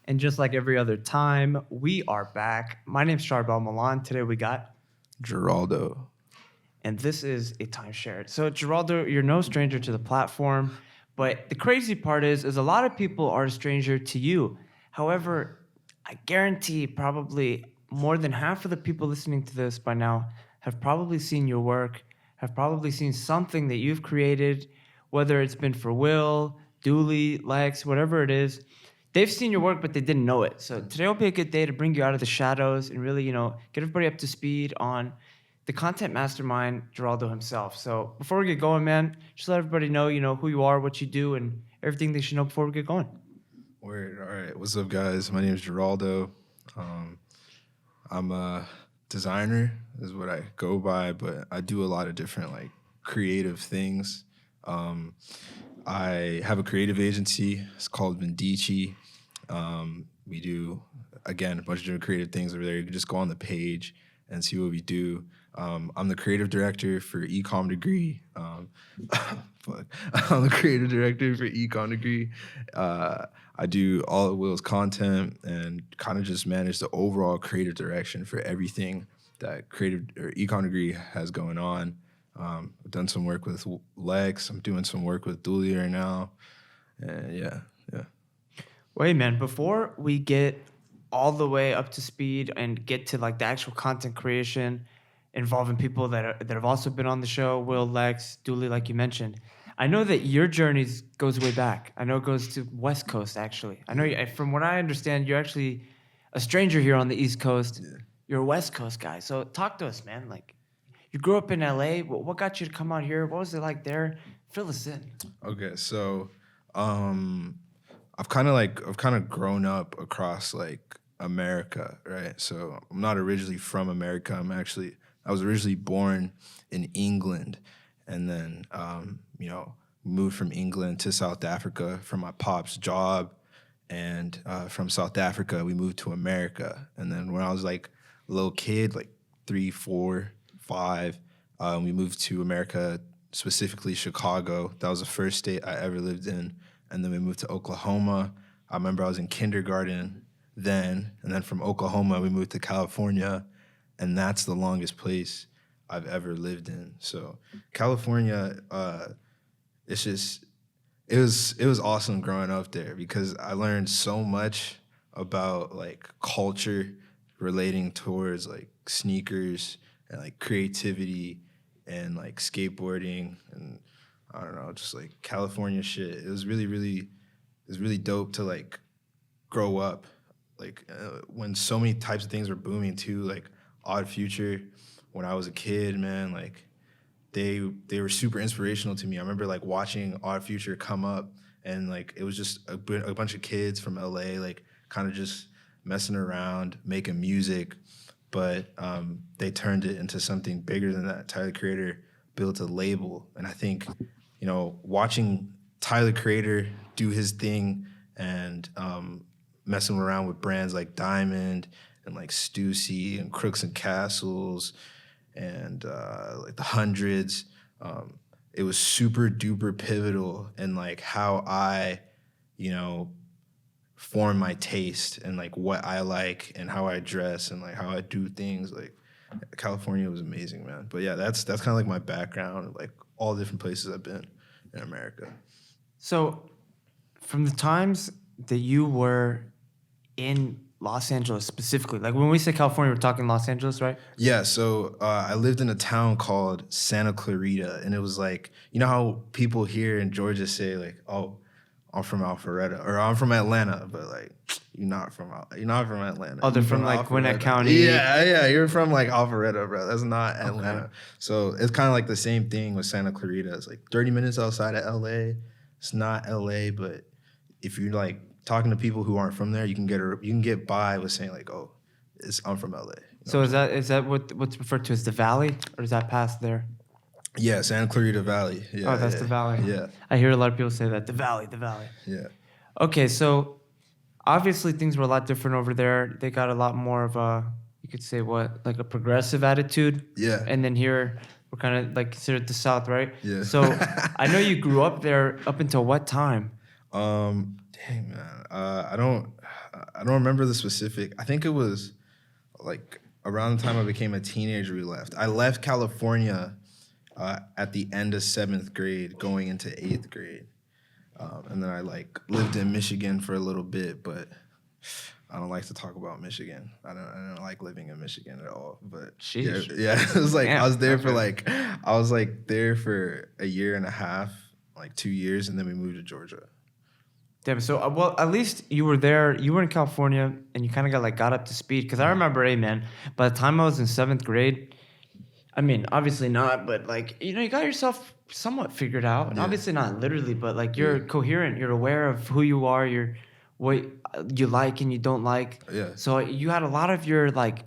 And just like every other time, we are back. My name's Charbel Milan. Today we got, Jerraldo. and this is a timeshare. So Jerraldo, you're no stranger to the platform, but the crazy part is a lot of people are a stranger to you. However, I guarantee probably more than half of the people listening to this by now have probably seen your work, have probably seen something that you've created, whether it's been for Will, Dooley, Lex, whatever it is. They've seen your work, but they didn't know it. So today will be a good day to bring you out of the shadows and really, get everybody up to speed on the content mastermind, Jerraldo himself. So before we get going, man, just let everybody know, who you are, what you do, and everything they should know before we get going. Word. All right. What's up, guys? My name is Jerraldo. I'm a designer, is what I go by, but I do a lot of different creative things. I have a creative agency. It's called Vindici. We do, again, a bunch of different creative things over there. You can just go on the page and see what we do. I'm the creative director for Ecom Degree. Fuck. I'm the creative director for Ecom Degree. I do all of Will's content and kind of just manage the overall creative direction for everything that creative or Ecom Degree has going on. I've done some work with Lex. I'm doing some work with Dooley right now. And yeah. Wait, man, before we get all the way up to speed and get to like the actual content creation involving people that have also been on the show, Will, Lex, Dooley, like you mentioned, I know that your journey goes way back. I know it goes to West Coast, actually. I know, from what I understand, you're actually a stranger here on the East Coast. Yeah. You're a West Coast guy. So talk to us, man. Like, you grew up in LA. What got you to come out here? What was it like there? Fill us in. Okay, so I've kind of grown up across America, right? So I'm not originally from America. I was originally born in England, and then moved from England to South Africa for my pop's job, and from South Africa we moved to America. And then when I was like a little kid, like 3, 4, 5, we moved to America, specifically Chicago. That was the first state I ever lived in. And then we moved to Oklahoma. I remember I was in kindergarten then, and then from Oklahoma we moved to California, and that's the longest place I've ever lived in. So California, it was awesome growing up there because I learned so much about culture relating towards sneakers and creativity and skateboarding and I don't know, just California shit. It was really dope to grow up when so many types of things were booming too, Odd Future. When I was a kid, man, they were super inspirational to me. I remember watching Odd Future come up, and it was just a bunch of kids from LA kind of just messing around, making music, but they turned it into something bigger than that. Tyler Creator built a label, and I think watching Tyler Creator do his thing and messing around with brands like Diamond and Stussy and Crooks and Castles and the Hundreds, it was super duper pivotal in how I, form my taste and what I like and how I dress and how I do things. California was amazing, man. But yeah, that's kind of my background, all the different places I've been in America. So, from the times that you were in Los Angeles specifically, when we say California, we're talking Los Angeles, right? Yeah, so I lived in a town called Santa Clarita, and it was how people here in Georgia say oh, I'm from Alpharetta or I'm from Atlanta, but you're not from Atlanta. Oh, they're from Gwinnett County. Yeah, you're from Alpharetta, bro. That's not Atlanta. Okay. So it's kind of the same thing with Santa Clarita. It's 30 minutes outside of LA. It's not LA, but if you're talking to people who aren't from there, you can get by with saying oh, I'm from LA. So is that what's referred to as the Valley, or is that past there? Yeah, Santa Clarita Valley. Yeah, oh, that's the Valley. Yeah, I hear a lot of people say that the Valley. Yeah. Okay, so obviously things were a lot different over there. They got a lot more of you could say a progressive attitude. Yeah. And then here we're kind of considered the South, right? Yeah. So I know you grew up there up until what time? Dang, man. I don't don't remember the specific. I think it was like around the time I became a teenager we left. I left California at the end of 7th grade going into 8th grade. And then I like lived in Michigan for a little bit, but I don't like to talk about Michigan. I don't like living in Michigan at all. But yeah, it was like, I was there for like, I was like there for a year and a half, like 2 years, and then we moved to Georgia. Damn. So, well, at least you were there. You were in California, and you kind of got up to speed. Because I remember, hey, man, by the time I was in 7th grade, I mean, obviously not, but like, you got yourself somewhat figured out. And obviously not literally, but like you're coherent. You're aware of who you are. You're what you like and you don't like. Yeah. So you had a lot of your like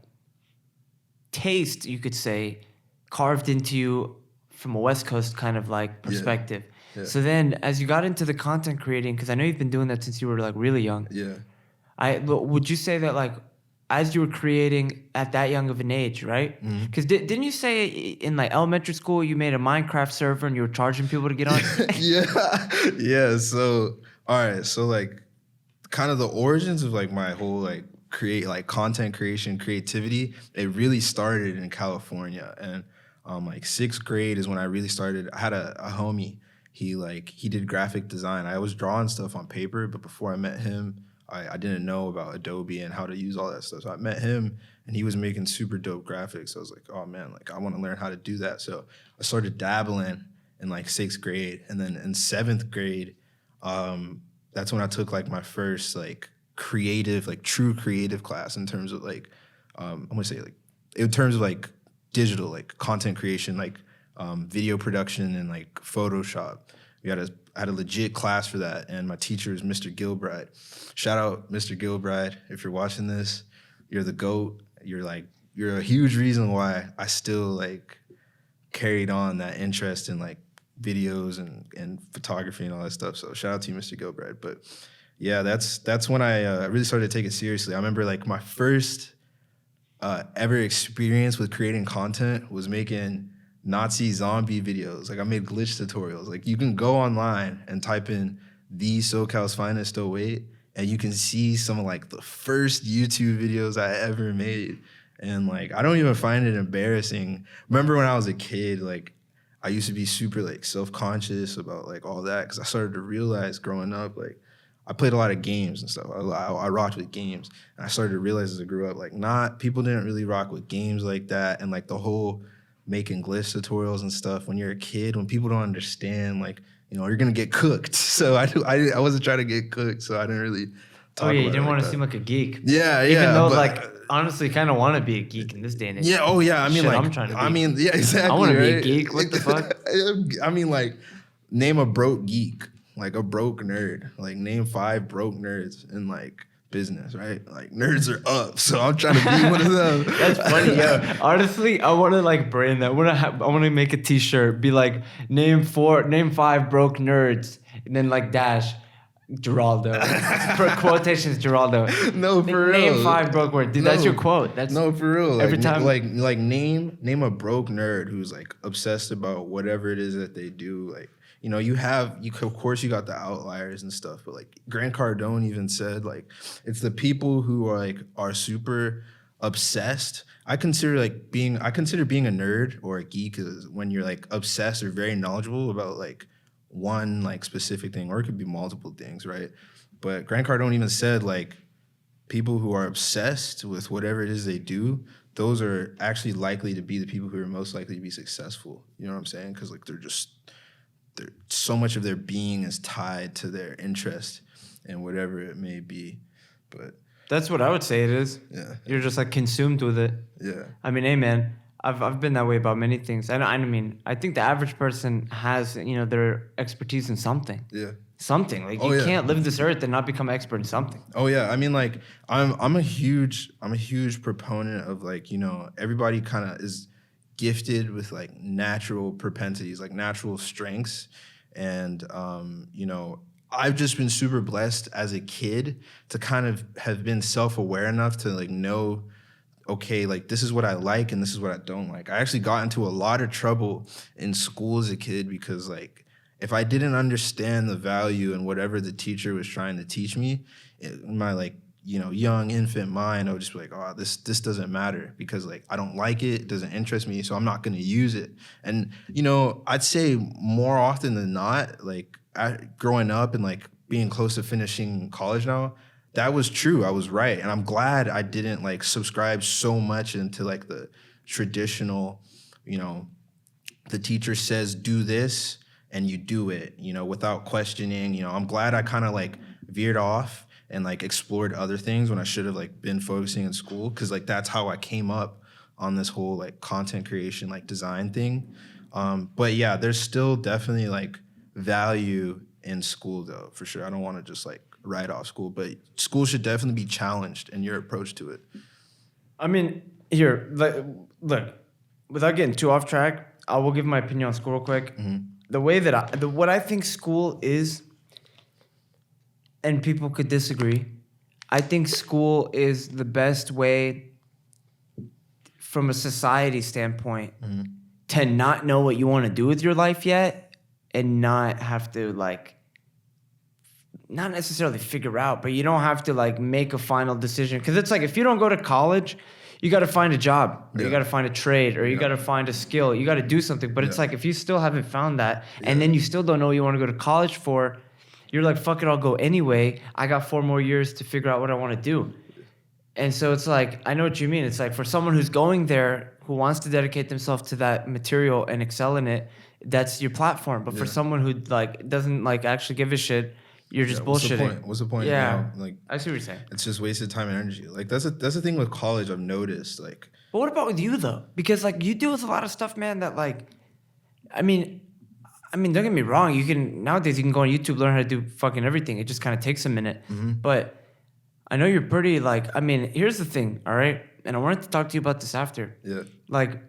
taste, you could say, carved into you from a West Coast kind of like perspective. Yeah. So then as you got into the content creating, because I know you've been doing that since you were like really young. Yeah. Would you say that like as you were creating at that young of an age, right? Because didn't you say in like elementary school you made a Minecraft server and you were charging people to get on? Yeah. So all right. So like kind of the origins of like my whole like content creation creativity, it really started in California. And like 6th grade is when I really started. I had a homie. He did graphic design. I was drawing stuff on paper, but before I met him, I didn't know about Adobe and how to use all that stuff. So I met him and he was making super dope graphics. I was like, oh man, like I want to learn how to do that. So I started dabbling in like 6th grade. And then in 7th grade, that's when I took like my first like creative, like true creative class in terms of like, I'm gonna say like, in terms of like digital, like content creation, like video production and like Photoshop. I had a legit class for that, and my teacher is Mr. Gilbride. Shout out Mr. Gilbride. If you're watching this, you're the GOAT. You're a huge reason why I still like carried on that interest in like videos and photography and all that stuff. So shout out to you, Mr. Gilbride. But yeah, that's when I really started to take it seriously. I remember like my first ever experience with creating content was making Nazi zombie videos. Like I made glitch tutorials. Like you can go online and type in the SoCal's finest 08 and you can see some of like the first YouTube videos I ever made. And like I don't even find it embarrassing. Remember when I was a kid, like I used to be super like self-conscious about like all that because I started to realize growing up, like I played a lot of games and stuff. I rocked with games. And I started to realize as I grew up, like people didn't really rock with games like that. And like the whole making glitch tutorials and stuff when you're a kid, when people don't understand, like, you're gonna get cooked. So I wasn't trying to get cooked, so I didn't really talk about it. You didn't want to seem like a geek. Yeah, Even though like honestly kind of want to be a geek in this day and age. Yeah, oh yeah. I mean, Shit, like I'm trying to be. I mean, yeah, exactly. I want to be a right? geek. What the fuck? I mean, like, name a broke geek, like a broke nerd. Like name 5 broke nerds in like business, right? Like nerds are up, so I'm trying to be one of them. That's funny, yo. Honestly, I want to like brand that. I want to make a T-shirt. Be like, name 5 broke nerds, and then like dash Jerraldo. For quotations, Jerraldo. No, for real. Name 5 broke words, dude. No, that's your quote. That's no, for real. Every like, time, like name a broke nerd who's like obsessed about whatever it is that they do, like. Of course you got the outliers and stuff, but like Grant Cardone even said, like, it's the people who are super obsessed. I consider being a nerd or a geek is when you're like obsessed or very knowledgeable about like one like specific thing, or it could be multiple things, right? But Grant Cardone even said like people who are obsessed with whatever it is they do, those are actually likely to be the people who are most likely to be successful. You know what I'm saying? Because like so much of their being is tied to their interest in whatever it may be. But that's what I would say it is. Yeah. You're just like consumed with it. Yeah. I mean, hey man, I've been that way about many things. And I mean, I think the average person has, their expertise in something. Yeah. Something. Like you can't live this earth and not become an expert in something. Oh yeah. I mean, like I'm a huge proponent of like, everybody kind of is gifted with like natural propensities, like natural strengths. And, I've just been super blessed as a kid to kind of have been self-aware enough to like know, okay, like this is what I like and this is what I don't like. I actually got into a lot of trouble in school as a kid because like if I didn't understand the value in whatever the teacher was trying to teach me in my like young infant mind, I would just be like, oh, this doesn't matter because like I don't like it, it doesn't interest me, so I'm not going to use it. And I'd say more often than not, like growing up and like being close to finishing college now, that was true. I was right, and I'm glad I didn't like subscribe so much into like the traditional, the teacher says do this and you do it, without questioning. I'm glad I kind of like veered off and like explored other things when I should have like been focusing in school, because like that's how I came up on this whole like content creation, like design thing. But yeah, there's still definitely like value in school though, for sure. I don't want to just like write off school, but school should definitely be challenged in your approach to it. I mean, here, look, without getting too off track, I will give my opinion on school real quick. The way that what I think school is, and people could disagree, I think school is the best way from a society standpoint to not know what you want to do with your life yet and not have to like, not necessarily figure out, but you don't have to like make a final decision. Because it's like if you don't go to college, you got to find a job, or you got to find a trade, or you got to find a skill. You got to do something. But it's like if you still haven't found that, and then you still don't know what you want to go to college for, you're like, fuck it, I'll go anyway. I got 4 more years to figure out what I want to do. And so it's like, I know what you mean. It's like for someone who's going there, who wants to dedicate themselves to that material and excel in it, that's your platform. But for someone who like doesn't like actually give a shit, you're just bullshitting. What's the point? Yeah, Like I see what you're saying. it's just wasted time and energy. Like that's the thing with college I've noticed. Like, But what about with you though? Because like you deal with a lot of stuff, man. That like, I mean, don't get me wrong. Nowadays you can go on YouTube, learn how to do fucking everything. It just kind of takes a minute. But I know you're pretty like. I mean, here's the thing, all right. And I wanted to talk to you about this after. Yeah. Like,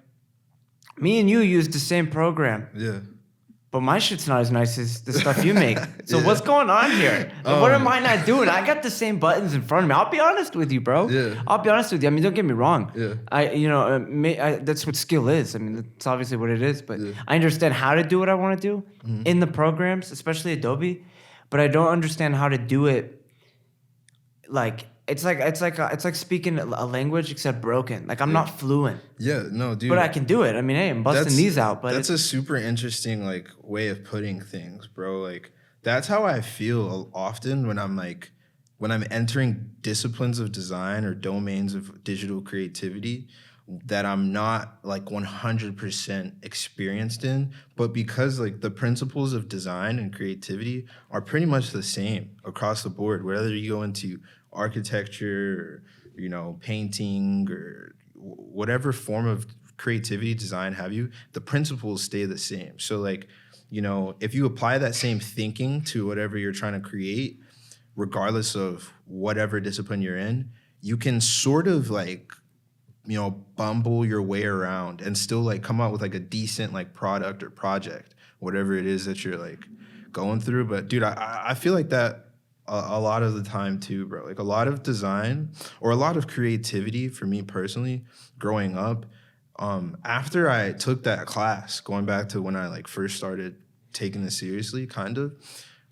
me and you use the same program. Yeah. But my shit's not as nice as the stuff you make. So what's going on here? What am I not doing? I got the same buttons in front of me. I'll be honest with you, bro. Yeah. I'll be honest with you. I mean, don't get me wrong. Yeah. That's what skill is. I mean, that's obviously what it is. But I understand how to do what I want to do in the programs, especially Adobe. But I don't understand how to do it. Like it's like speaking a language except broken. Like I'm not fluent. Yeah, no, dude. But I can do it. I mean, hey, I'm busting these out. But that's a super interesting like way of putting things, bro. Like that's how I feel often when I'm entering disciplines of design or domains of digital creativity that I'm not like 100% experienced in, but because like the principles of design and creativity are pretty much the same across the board, whether you go into architecture or painting or whatever form of creativity, design have you, the principles stay the same. So like if you apply that same thinking to whatever you're trying to create, regardless of whatever discipline you're in, you can sort of like bumble your way around and still like come out with like a decent like product or project, whatever it is that you're like going through. But dude, I feel like that a lot of the time too, bro. Like a lot of design or a lot of creativity for me personally growing up, after I took that class, going back to when I like first started taking this seriously, kind of,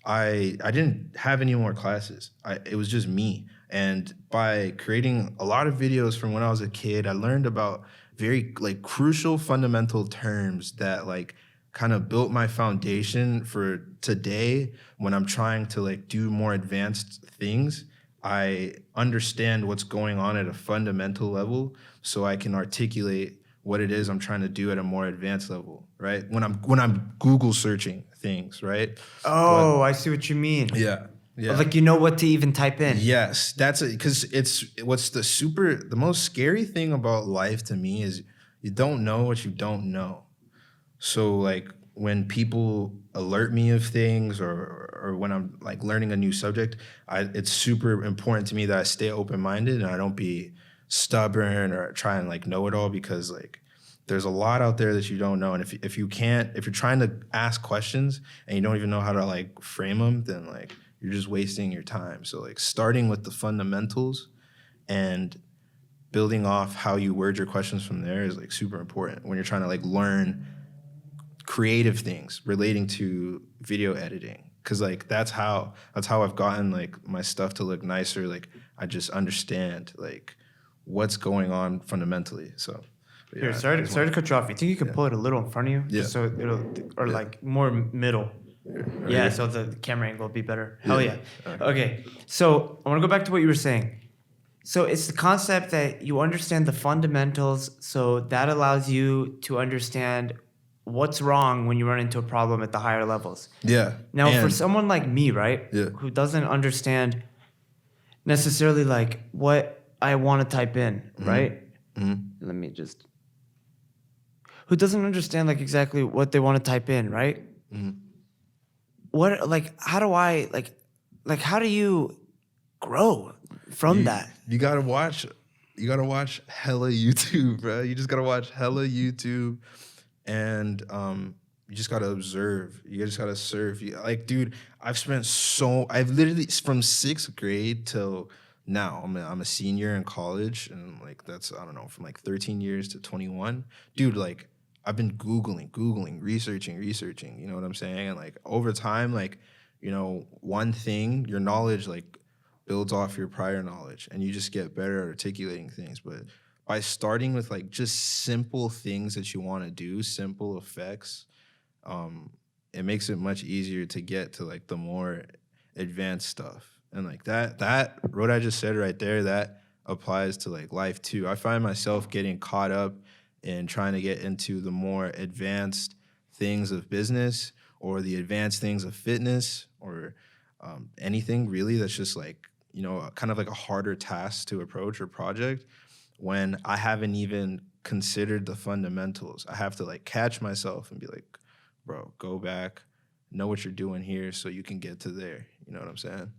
I didn't have any more classes. It was just me. And by creating a lot of videos from when I was a kid, I learned about very like crucial fundamental terms that like kind of built my foundation for today when I'm trying to like do more advanced things. I understand what's going on at a fundamental level so I can articulate what it is I'm trying to do at a more advanced level, right? When I'm Google searching things, right? Oh, I see what you mean. Yeah. Yeah. Like you know what to even type in. Yes, that's it. Because what's the most scary thing about life to me is you don't know what you don't know. So like when people alert me of things or when I'm like learning a new subject, it's super important to me that I stay open-minded and I don't be stubborn or try and like know it all, because like there's a lot out there that you don't know. And if you're trying to ask questions and you don't even know how to like frame them, then like you're just wasting your time. So like starting with the fundamentals and building off how you word your questions from there is like super important when you're trying to like learn creative things relating to video editing. because like that's how I've gotten like my stuff to look nicer. Like I just understand like what's going on fundamentally. So but Here, yeah, sorry to cut you off. You think you can yeah. pull it a little in front of you, Yeah. just so it'll, or Yeah. like more middle. Right Yeah, here? so the camera angle will be better. Hell yeah. Okay. Okay, so I want to go back to what you were saying. So it's the concept that you understand the fundamentals, so that allows you to understand what's wrong when you run into a problem at the higher levels. Yeah. Now, for And someone like me, right, Yeah. who doesn't understand necessarily like what I want to type in, right? Let me just. Who doesn't understand like exactly what they want to type in, right? What like how do I like how do you grow from that? you gotta watch hella YouTube, bro. You just gotta watch hella YouTube, and you just gotta observe. You just gotta serve. Like, dude, I've literally from 6th grade till now. I'm a senior in college, and like that's I don't know from like 13 years to 21, dude. Like I've been googling, researching. You know what I'm saying? And like over time, like you know, one thing, your knowledge like builds off your prior knowledge, and you just get better at articulating things. But by starting with like just simple things that you want to do, simple effects, it makes it much easier to get to like the more advanced stuff. And like that what I just said right there, that applies to like life too. I find myself getting caught up in trying to get into the more advanced things of business or the advanced things of fitness or anything really that's just like, you know, kind of like a harder task to approach or project when I haven't even considered the fundamentals. I have to like catch myself and be like, bro, go back, know what you're doing here so you can get to there. You know what I'm saying?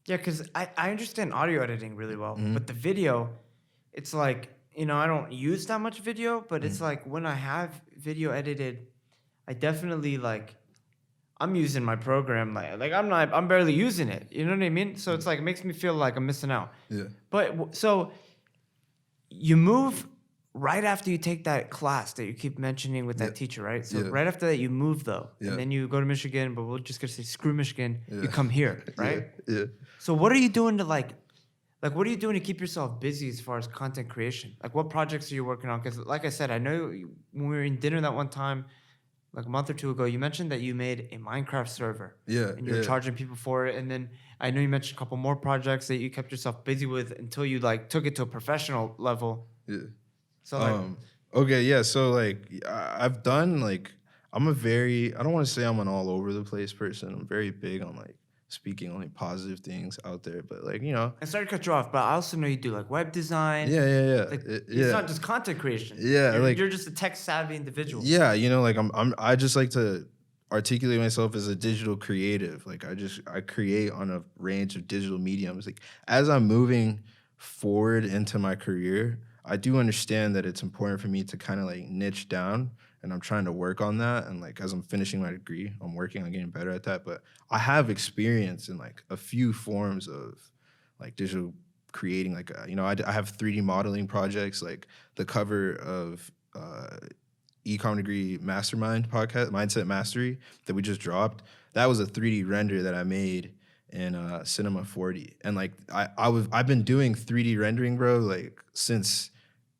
Yeah, because I understand audio editing really well, but the video, it's like, you know, I don't use that much video, but it's like when I have video edited, I definitely like, I'm using my program like I'm barely using it. You know what I mean? So it's like, it makes me feel like I'm missing out. Yeah. But so you move right after you take that class that you keep mentioning with that teacher, right? So Yeah. right after that, you move though, Yeah. and then you go to Michigan. But we're just gonna say screw Michigan. Yeah. You come here, right? Yeah. So what are you doing to like what are you doing to keep yourself busy as far as content creation? Like what projects are you working on? Because like I said, I know when we were in dinner that one time, like a month or two ago, you mentioned that you made a Minecraft server. Yeah, And you're yeah. charging people for it. And then I know you mentioned a couple more projects that you kept yourself busy with until you like took it to a professional level. Yeah. So like Okay, yeah. So like I've done like I don't want to say I'm an all over the place person. I'm very big on like speaking only positive things out there, but like, you know. I started to cut you off, but I also know you do like web design. Yeah. Like Yeah. it's not just content creation. Yeah, You're just a tech savvy individual. Yeah, you know, like I just like to articulate myself as a digital creative. Like I create on a range of digital mediums. Like as I'm moving forward into my career, I do understand that it's important for me to kind of like niche down, and I'm trying to work on that. And like as I'm finishing my degree, I'm working on getting better at that. But I have experience in like a few forms of like digital creating. Like you know, I have 3D modeling projects. Like the cover of Ecom Degree Mastermind podcast, Mindset Mastery, that we just dropped. That was a 3D render that I made in Cinema 40. And like I've been doing 3D rendering, bro, like since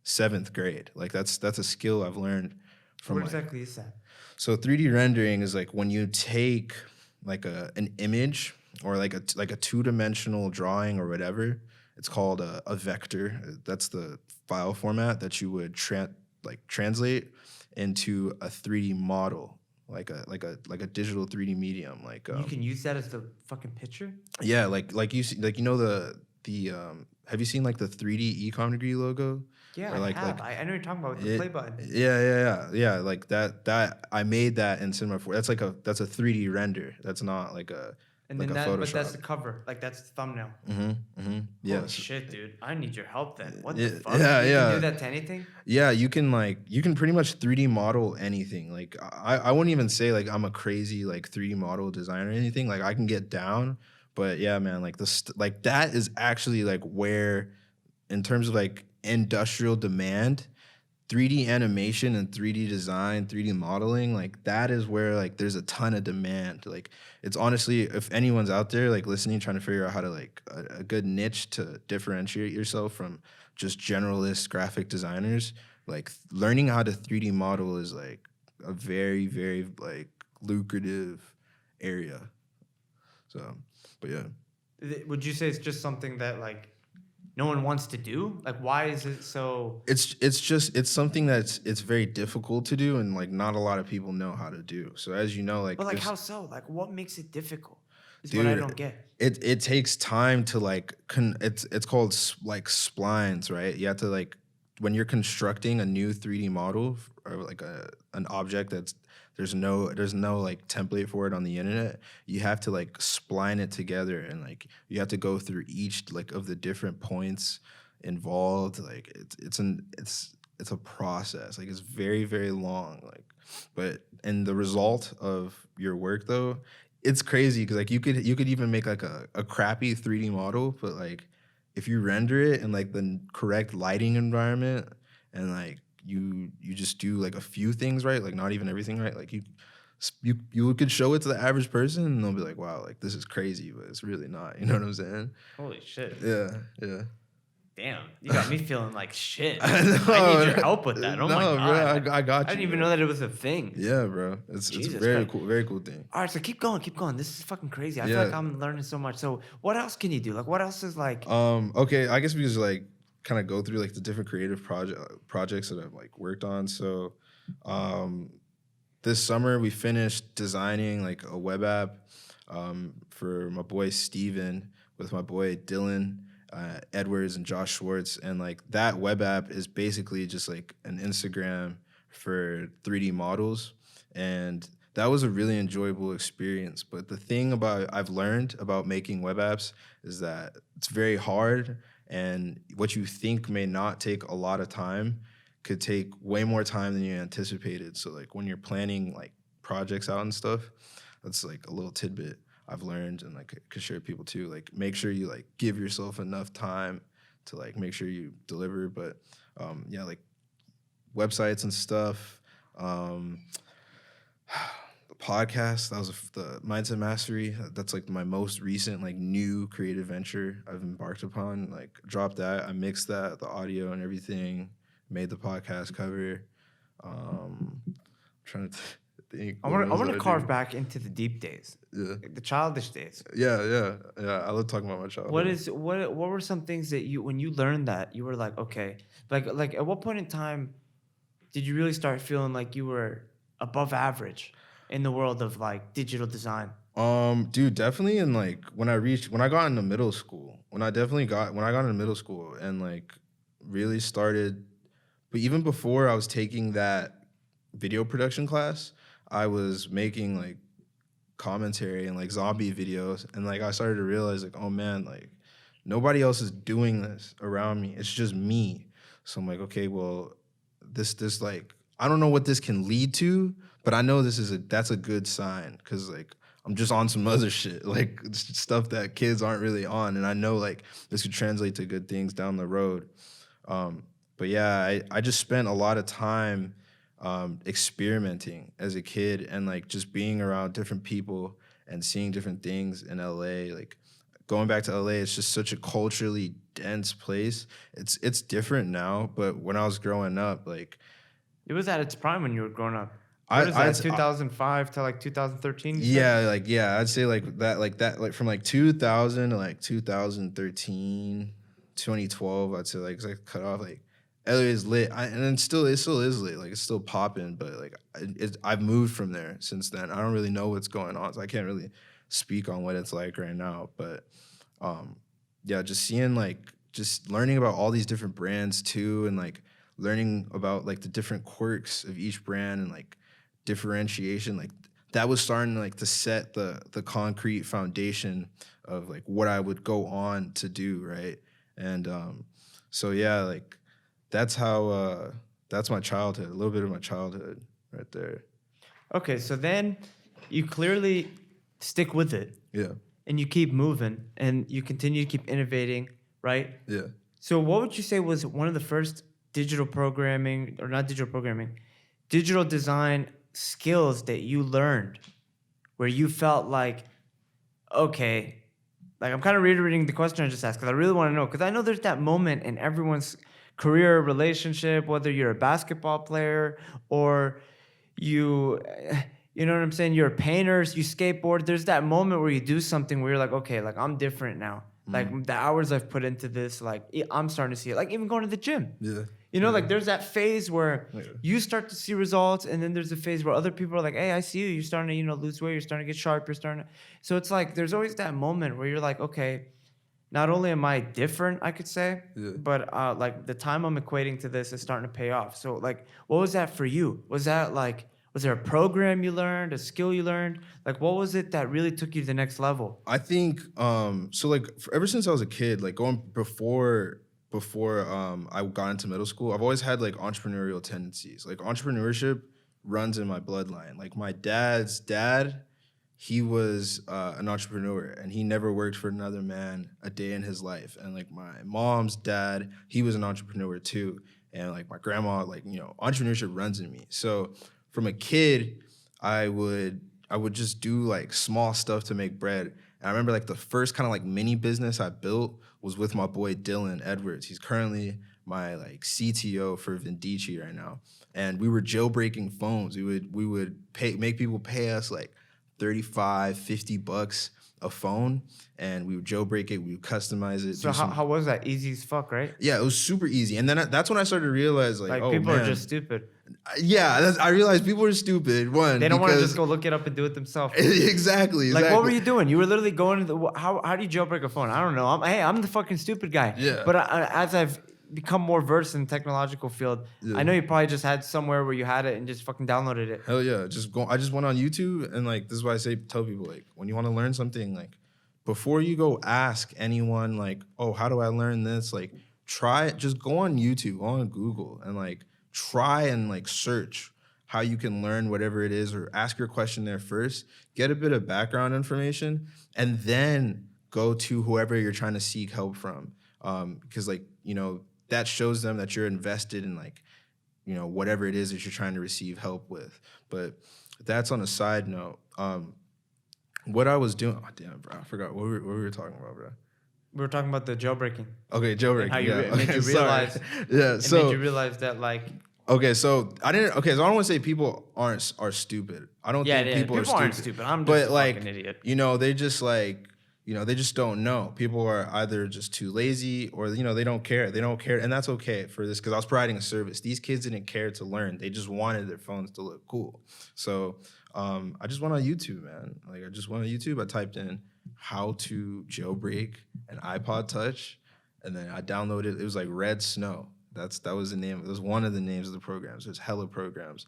7th grade. Like that's a skill I've learned from What exactly is that? So 3D rendering is like when you take like an image or like a 2-dimensional drawing or whatever. It's called a vector. That's the file format that you would translate into a 3D model, like a digital 3D medium. Like You can use that as the fucking picture? yeah, like you see, like you know the have you seen like the 3D Ecom Degree logo? Yeah, Or like, I have. I know you're talking about with the play button. Yeah. Like that I made that in Cinema 4. That's a 3D render. That's not like a And like then a that, Photoshop. but that's the cover. Like that's the thumbnail. Yeah. Holy shit, dude. I need your help then. What Yeah, the fuck? yeah, You yeah. can do that to anything? Yeah, you can pretty much 3D model anything. Like I wouldn't even say like I'm a crazy like 3D model designer or anything. Like I can get down, but yeah, man, like like that is actually like where, in terms of like industrial demand, 3D animation and 3D design, 3D modeling, like that is where like there's a ton of demand. Like it's honestly, if anyone's out there like listening, trying to figure out how to like a good niche to differentiate yourself from just generalist graphic designers, like learning how to 3D model is like a very, very like lucrative area. So, but yeah. Would you say it's just something that like no one wants to do? Like, why is it so? It's something it's very difficult to do, and like not a lot of people know how to do. So as you know, like But like, how so? Like, what makes it difficult? Is what I dude, don't get. it takes time to like it's called like splines, right? You have to like when you're constructing a new 3D model or like an object that's there's no like template for it on the internet. You have to like spline it together, and like you have to go through each like of the different points involved. Like it's a process. Like it's very, very long. Like but and the result of your work though, it's crazy because like you could even make like a crappy 3D model, but like if you render it in like the correct lighting environment and like you just do like a few things right, like not even everything right, like you could show it to the average person and they'll be like, wow, like this is crazy, but it's really not. You know what I'm saying? Holy shit. Yeah, yeah. Damn, you got me feeling like shit. I know, I need your help with that. Oh no, my god, bro, I got I you. didn't even bro. know that it was a thing. Yeah, bro. It's a Jesus very Christ. cool, very cool thing. All right, so keep going, keep going. This is fucking crazy. I feel Yeah. like I'm learning so much. So what else can you do? Like, what else is like? Okay, I guess we just like kind of go through like the different creative projects that I've like worked on. So, this summer we finished designing like a web app for my boy Steven with my boy Dylan Edwards and Josh Schwartz, and like that web app is basically just like an Instagram for 3D models, and that was a really enjoyable experience. But the thing about I've learned about making web apps is that it's very hard, and what you think may not take a lot of time could take way more time than you anticipated. So like when you're planning like projects out and stuff, that's like a little tidbit I've learned and like could share with people too. Like make sure you like give yourself enough time to like make sure you deliver. But yeah, like websites and stuff. The podcast, that was the Mindset Mastery. That's like my most recent like new creative venture I've embarked upon. Like dropped that, I mixed that, the audio and everything, made the podcast cover. Trying to think. I want to carve back into the deep days, Yeah, like the childish days. yeah. I love talking about my childhood. What were some things that you when you learned that you were like, okay, like at what point in time did you really start feeling like you were above average in the world of like digital design? Dude, definitely in like when I got into middle school, when I got into middle school and like really started, but even before I was taking that video production class, I was making like commentary and like zombie videos, and like I started to realize like, oh man, like nobody else is doing this around me. It's just me. So I'm like, okay, well, this like I don't know what this can lead to, but I know that's a good sign because like I'm just on some other shit, like stuff that kids aren't really on, and I know like this could translate to good things down the road. But yeah, I just spent a lot of time experimenting as a kid and like just being around different people and seeing different things in LA. Like going back to LA, it's just such a culturally dense place. It's different now, but when I was growing up, like It was at its prime when you were growing up. What is that? 2005 to like 2013? Yeah, I'd say like from like 2000 to like 2013, 2012, I'd say like it's like cut off like LA is lit, and it still is lit, like it's still popping, but like I've moved from there since then. I don't really know what's going on, so I can't really speak on what it's like right now. But yeah, just seeing like just learning about all these different brands too, and like learning about like the different quirks of each brand and like differentiation, like that was starting like to set the concrete foundation of like what I would go on to do, right? And so yeah, like that's how that's my childhood, a little bit of my childhood right there. Okay, so then you clearly stick with it. Yeah. And you keep moving and you continue to keep innovating, right? Yeah. So what would you say was one of the first digital programming, or not digital programming, digital design skills that you learned where you felt like, okay, like I'm kind of reiterating the question I just asked because I really want to know, because I know there's that moment in everyone's career, relationship, whether you're a basketball player or you you know what I'm saying, you're a painter, you skateboard, there's that moment where you do something where you're like, okay, like I'm different now. Like the hours I've put into this, like I'm starting to see it. Like even going to the gym. Yeah. You know, like there's that phase where Yeah. you start to see results, and then there's a phase where other people are like, hey, I see you. You're starting to, you know, lose weight. You're starting to get sharp. You're starting to. So it's like there's always that moment where you're like, okay, not only am I different, I could say, Yeah. but like the time I'm equating to this is starting to pay off. So like, what was that for you? Was that like, was there a program you learned, a skill you learned? Like, what was it that really took you to the next level? I think so like ever since I was a kid, like going before I got into middle school, I've always had like entrepreneurial tendencies. Like entrepreneurship runs in my bloodline. Like my dad's dad, he was an entrepreneur and he never worked for another man a day in his life. And like my mom's dad, he was an entrepreneur too. And like my grandma, like, you know, entrepreneurship runs in me. So from a kid, I would just do like small stuff to make bread. And I remember like the first kind of like mini business I built was with my boy Dylan Edwards. He's currently my like CTO for Vindici right now. And we were jailbreaking phones. We would make people pay us like $35-$50 a phone, and we would jailbreak it, we would customize it. So how was that? Easy as fuck, right? Yeah, it was super easy. And then that's when I started to realize like, oh people man, are just stupid. Yeah, I realized people are stupid. One, they don't want to just go look it up and do it themselves. Exactly. Like, what were you doing? You were literally going to the. How do you jailbreak a phone? I don't know. I'm the fucking stupid guy. Yeah. But as I've become more versed in the technological field, I know you probably just had somewhere where you had it and just fucking downloaded it. Hell yeah, I just went on YouTube, and like this is why tell people like when you want to learn something, like before you go ask anyone like, oh, how do I learn this? Like try it. Just go on YouTube, go on Google, and like try and like search how you can learn whatever it is, or ask your question there first, get a bit of background information, and then go to whoever you're trying to seek help from. Because like, you know, that shows them that you're invested in like, you know, whatever it is that you're trying to receive help with. But that's on a side note. What I was doing, oh damn, bro, I forgot what we were talking about, bro. We were talking about the jailbreaking. Okay, jailbreaking. How you yeah. made you realize. Yeah. It So made you realize that like. Okay, so I don't want to say people are stupid. I don't think people are stupid. Aren't stupid. I'm just but a like, fucking idiot. you know, they just like, you know, they just don't know. People are either just too lazy, or you know, they don't care. They don't care, and that's okay for this, because I was providing a service. These kids didn't care to learn. They just wanted their phones to look cool. So I just went on YouTube, man. Like I just went on YouTube. I typed in how to jailbreak an iPod Touch, and then I downloaded. It was like Red Snow. That was the name. It was one of the names of the programs. There's hella programs,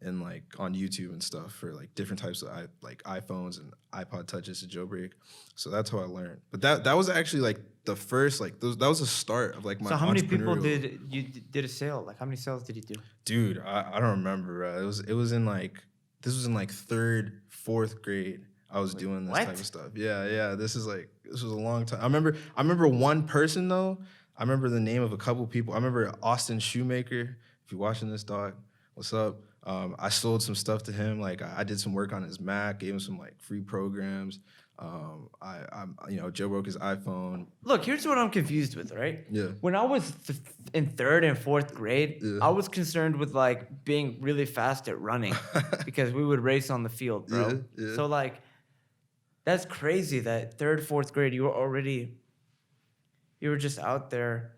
and like on YouTube and stuff for like different types of like iPhones and iPod Touches to jailbreak. So that's how I learned. But that was actually like the first that was the start of like my. So how many people did you did a sale? Like how many sales did you do? Dude, I don't remember. Bro. It was in like this was in like 3rd, 4th grade. I was doing this type of stuff. Yeah. This was a long time. I remember one person though. I remember the name of a couple people. I remember Austin Shoemaker. If you're watching this, dog, what's up? I sold some stuff to him. Like I did some work on his Mac, gave him some like free programs. I jailbroke his iPhone. Look, here's what I'm confused with, right? Yeah. When I was in 3rd and 4th grade, I was concerned with like being really fast at running because we would race on the field, bro. Yeah. So like, that's crazy that 3rd, 4th grade you were just out there.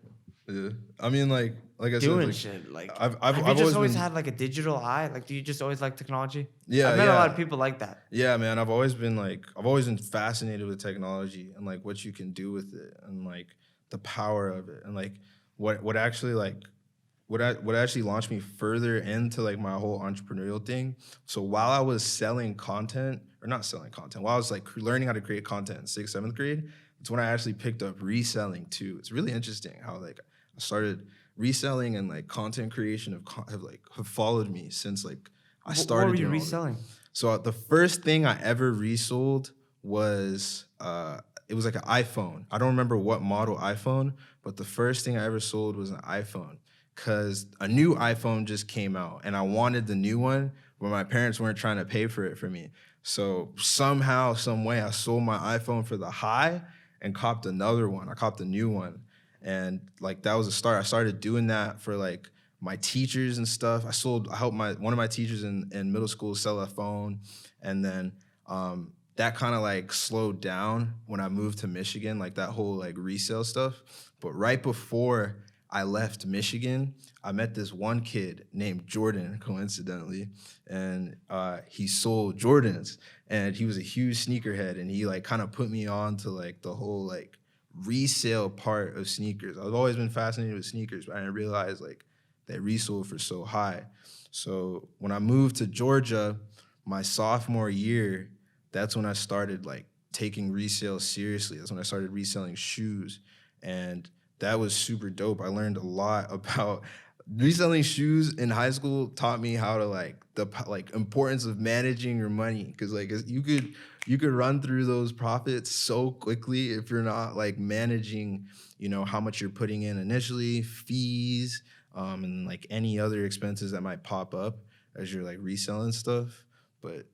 Yeah. I mean, like I said, doing like, shit. Like, I've you just always been, had like a digital eye? Like, do you just always like technology? Yeah, I've met a lot of people like that. Yeah, man. I've always been fascinated with technology and like what you can do with it and like the power of it and like what actually launched me further into like my whole entrepreneurial thing. So while I was selling content, or not selling content, while I was like learning how to create content in 6th, 7th grade, it's when I actually picked up reselling too. It's really interesting how like I started reselling, and like content creation have followed me since like I started. What were you doing reselling? So the first thing I ever resold was it was like an iPhone. I don't remember what model iPhone, but the first thing I ever sold was an iPhone because a new iPhone just came out and I wanted the new one, but my parents weren't trying to pay for it for me. So somehow, some way, I sold my iPhone for the high and copped another one. I copped a new one. And like that was a start. I started doing that for like my teachers and stuff. I helped one of my teachers in middle school sell a phone. And then that kind of like slowed down when I moved to Michigan, like that whole like resale stuff. But right before I left Michigan, I met this one kid named Jordan, coincidentally, and he sold Jordans, and he was a huge sneakerhead, and he like kind of put me on to like the whole like resale part of sneakers. I've always been fascinated with sneakers, but I didn't realize like they resold for so high. So when I moved to Georgia, my sophomore year, that's when I started like taking resale seriously. That's when I started reselling shoes, and that was super dope. I learned a lot about reselling shoes in high school. Taught me how to like the importance of managing your money, because like you could run through those profits so quickly if you're not like managing, you know, how much you're putting in initially, fees, and like any other expenses that might pop up as you're like reselling stuff. But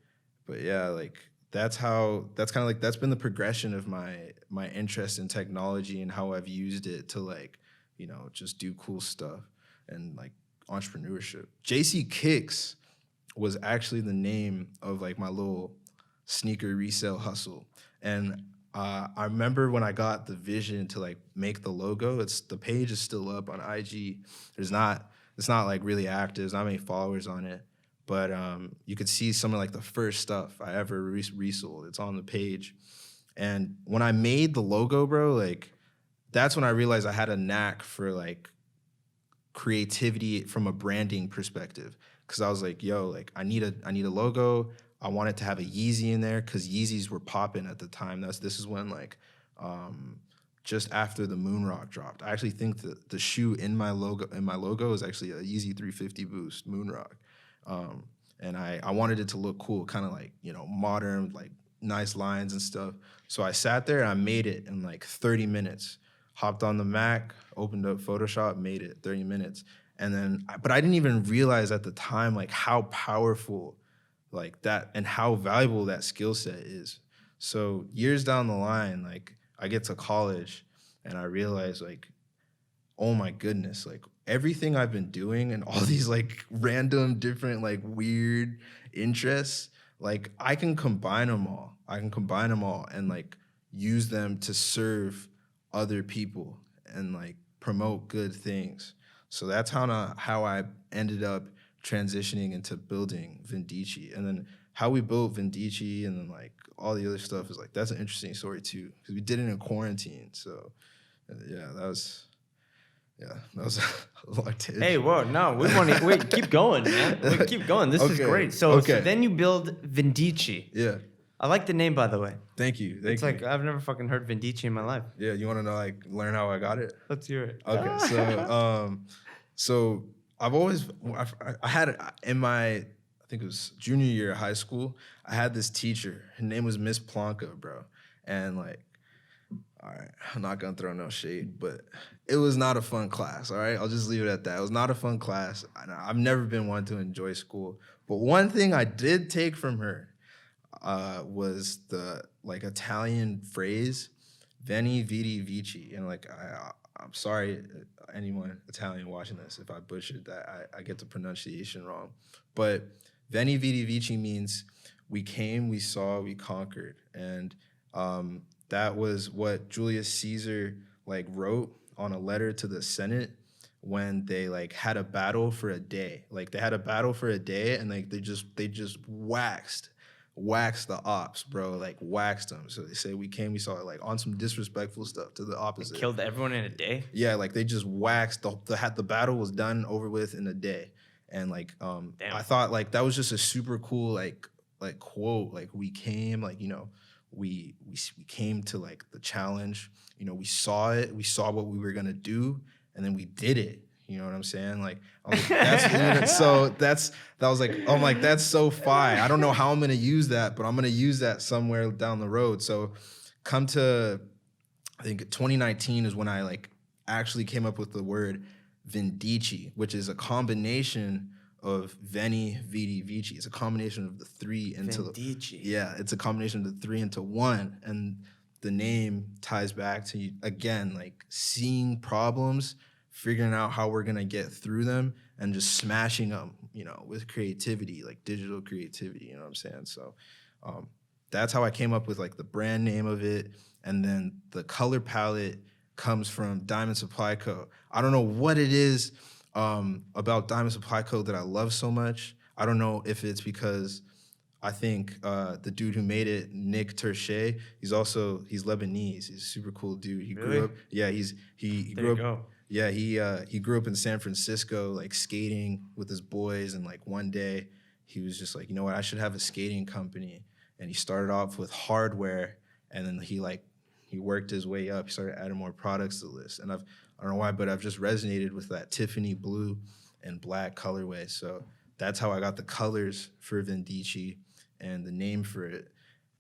yeah, like that's been the progression of my interest in technology and how I've used it to like, you know, just do cool stuff and like entrepreneurship. JC Kicks was actually the name of like my little sneaker resale hustle. And I remember when I got the vision to like make the logo, the page is still up on IG. It's not like really active, there's not many followers on it. But you could see some of like the first stuff I ever resold. It's on the page. And when I made the logo, bro, like that's when I realized I had a knack for like creativity from a branding perspective. Cause I was like, yo, like I need a logo. I wanted to have a Yeezy in there because Yeezys were popping at the time. This is when like just after the Moonrock dropped. I actually think the shoe in my logo is actually a Yeezy 350 Boost Moonrock. And I wanted it to look cool, kind of like, you know, modern, like nice lines and stuff. So I sat there and I made it in like 30 minutes. Hopped on the Mac, opened up Photoshop, made it 30 minutes. And then, but I didn't even realize at the time like how powerful like that and how valuable that skill set is. So years down the line, like I get to college and I realize like, oh my goodness, like everything I've been doing and all these like random different like weird interests, like I can combine them all. And like use them to serve other people and like promote good things. So that's how I ended up transitioning into building Vindici. And then how we built Vindici and then like all the other stuff is like, that's an interesting story too, because we did it in quarantine. So yeah, that was a long tangent. Hey, whoa, no, we want to wait. Keep going, man. Wait, keep going. This is great. So then you build Vindici. Yeah. I like the name, by the way. Thank you. It's like I've never fucking heard Vindici in my life. Yeah, you want to know like learn how I got it? Let's hear it. Okay, so I've always I had in my I think it was junior year of high school, I had this teacher. Her name was Miss Plonka, bro, and like. All right, I'm not gonna throw no shade, but it was not a fun class, all right? I'll just leave it at that. It was not a fun class. I've never been one to enjoy school. But one thing I did take from her was the like Italian phrase, Veni, Vidi, Vici. And like, I'm sorry, anyone Italian watching this, if I butchered that, I get the pronunciation wrong. But Veni, Vidi, Vici means we came, we saw, we conquered. And that was what Julius Caesar like wrote on a letter to the Senate when they like had a battle for a day. Like they had a battle for a day and like they just waxed the ops, bro. Like waxed them. So they say we came, we saw it, like on some disrespectful stuff to the opposite. They killed everyone in a day? Yeah, like they just waxed the battle was done over with in a day. And like I thought like that was just a super cool like quote. Like we came, like, you know, we came to like the challenge, you know, we saw it, we saw what we were gonna do, and then we did it. You know what I'm saying? Like, that's I'm like, that's so fire. I don't know how I'm gonna use that, but I'm gonna use that somewhere down the road. So come to, I think 2019 is when I like actually came up with the word Vindici, which is a combination of Veni, Vidi, Vici. It's a combination of the three into Vindici. it's a combination of the three into one. And the name ties back to, again, like seeing problems, figuring out how we're gonna get through them, and just smashing them, with creativity, like digital creativity, you know what I'm saying? So that's how I came up with like the brand name of it. And then the color palette comes from Diamond Supply Co. I don't know what it is about Diamond Supply Co. that I love so much. I don't know if it's because I think the dude who made it, Nick Terche, he's Lebanese. He's a super cool dude. He Really? grew up, he There grew you up, go. yeah, he grew up in San Francisco, like skating with his boys, and like one day he was just like, you know what, I should have a skating company. And he started off with hardware, and then he worked his way up. He started adding more products to the list. And I don't know why, but I've just resonated with that Tiffany blue and black colorway. So that's how I got the colors for Vindici and the name for it.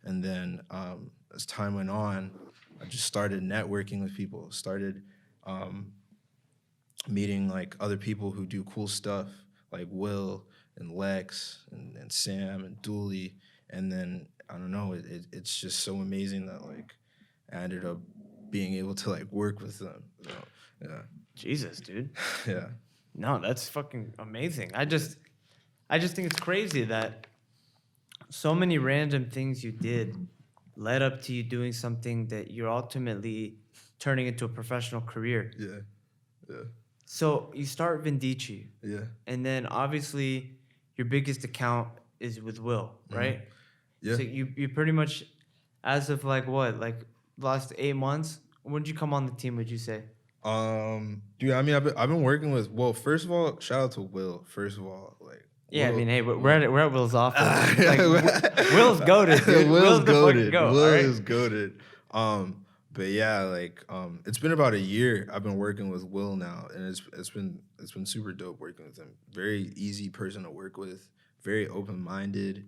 And then as time went on, I just started networking with people, started meeting like other people who do cool stuff, like Will and Lex and Sam and Dooley. And then, I don't know, it's just so amazing that like I ended up being able to like work with them. So, yeah. Jesus, dude. Yeah. No, that's fucking amazing. I just think it's crazy that so many random things you did led up to you doing something that you're ultimately turning into a professional career. Yeah. Yeah. So you start Vindici, Yeah. and then obviously your biggest account is with Will, right? Yeah. So you pretty much, as of like what, like last 8 months, when did you come on the team, would you say? Dude, I mean, I've been working with, well, first of all, shout out to Will. First of all, like, Yeah, I Will, mean, hey, we're at Will's office. Like, Will's goated, dude. Will's the fucking goated. goat, Will all right? is goated. But yeah, like, it's been about a year I've been working with Will now, and it's been super dope working with him. Very easy person to work with, very open minded.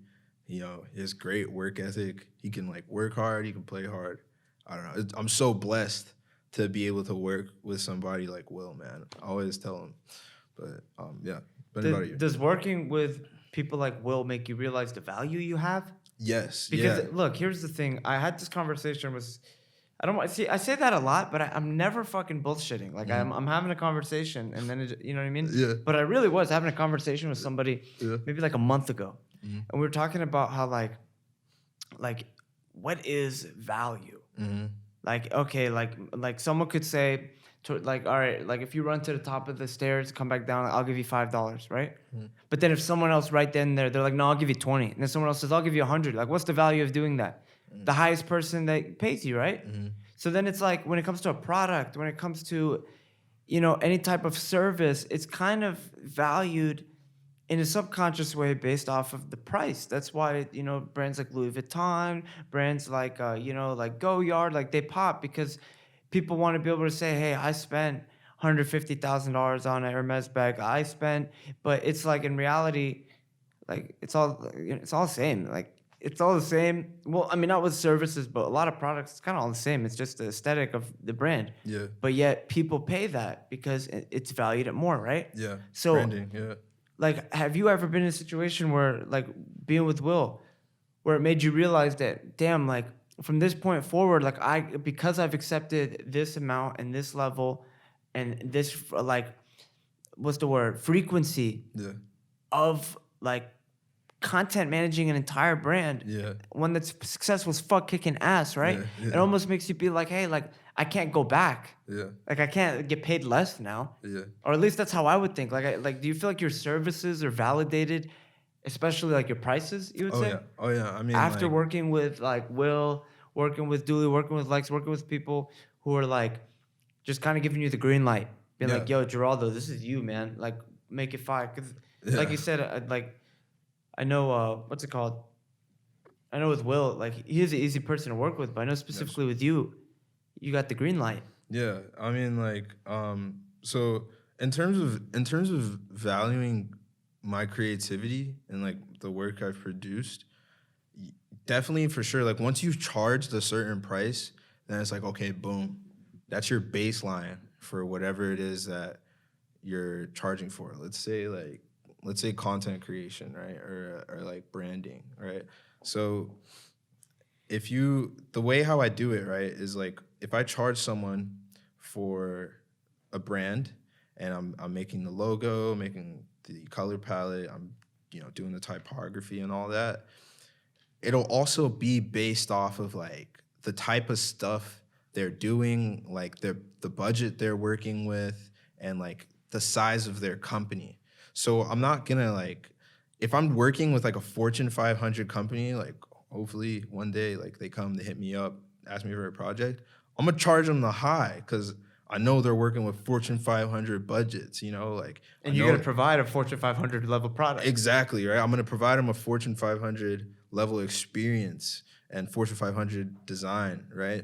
He has great work ethic. He can like work hard. He can play hard. I don't know. I'm so blessed to be able to work with somebody like Will, man. I always tell him. But yeah, been about a year. Does working with people like Will make you realize the value you have? Yes. Because yeah. look, here's the thing. I had this conversation with, I don't want see. I say that a lot, but I'm never fucking bullshitting. Like I'm having a conversation, and then you know what I mean. Yeah. But I really was having a conversation with somebody Yeah. maybe like a month ago, and we were talking about how like what is value? Like okay, like someone could say, like all right, like if you run to the top of the stairs, come back down, I'll give you $5, right? But then if someone else right then there, they're like, no, I'll give you 20, and then someone else says, I'll give you 100. Like, what's the value of doing that? The highest person that pays you, right? So then it's like when it comes to a product, when it comes to, any type of service, it's kind of valued in a subconscious way based off of the price. That's why, brands like Louis Vuitton, brands like, like Goyard, like they pop because people want to be able to say, hey, I spent $150,000 on an Hermes bag. But it's like in reality, like it's all the same. Like it's all the same. Well, I mean, not with services, but a lot of products, it's kind of all the same. It's just the aesthetic of the brand. Yeah. But yet people pay that because it's valued at more, right? Yeah. So, branding. Yeah. like, have you ever been in a situation where, like, being with Will, where it made you realize that, damn, like, from this point forward, like, because I've accepted this amount and this level and this, like, what's the word? Frequency Yeah. of, like, content managing an entire brand. Yeah. One that's successful as fuck kicking ass, right? Yeah. It almost makes you be like, hey, like, I can't go back. Yeah. Like, I can't get paid less now. Yeah. Or at least that's how I would think. Like, do you feel like your services are validated, especially like your prices, you would say? Yeah. Oh yeah. I mean, After like, working with like Will, working with Dooley, working with Lex, working with people who are like just kind of giving you the green light, being like, yo, Jerraldo, this is you, man. Like, make it fire. Because like you said, like, I know, what's it called? I know with Will, like, he's an easy person to work with, but I know specifically with you, you got the green light. Yeah, I mean, like, so in terms of valuing my creativity and like the work I've produced, definitely for sure. Like once you've charged a certain price, then it's like, okay, boom. That's your baseline for whatever it is that you're charging for. Let's say content creation, right? Or like branding, right? So the way how I do it, right, is like if I charge someone for a brand and I'm making the logo, making the color palette, I'm doing the typography and all that, it'll also be based off of like the type of stuff they're doing, like the budget they're working with, and like the size of their company. So I'm not gonna like, if I'm working with like a Fortune 500 company, like hopefully one day like they hit me up, ask me for a project, I'm gonna charge them the high because I know they're working with Fortune 500 budgets, like. And you're going to provide a Fortune 500 level product. Exactly, right? I'm going to provide them a Fortune 500 level experience and Fortune 500 design, right?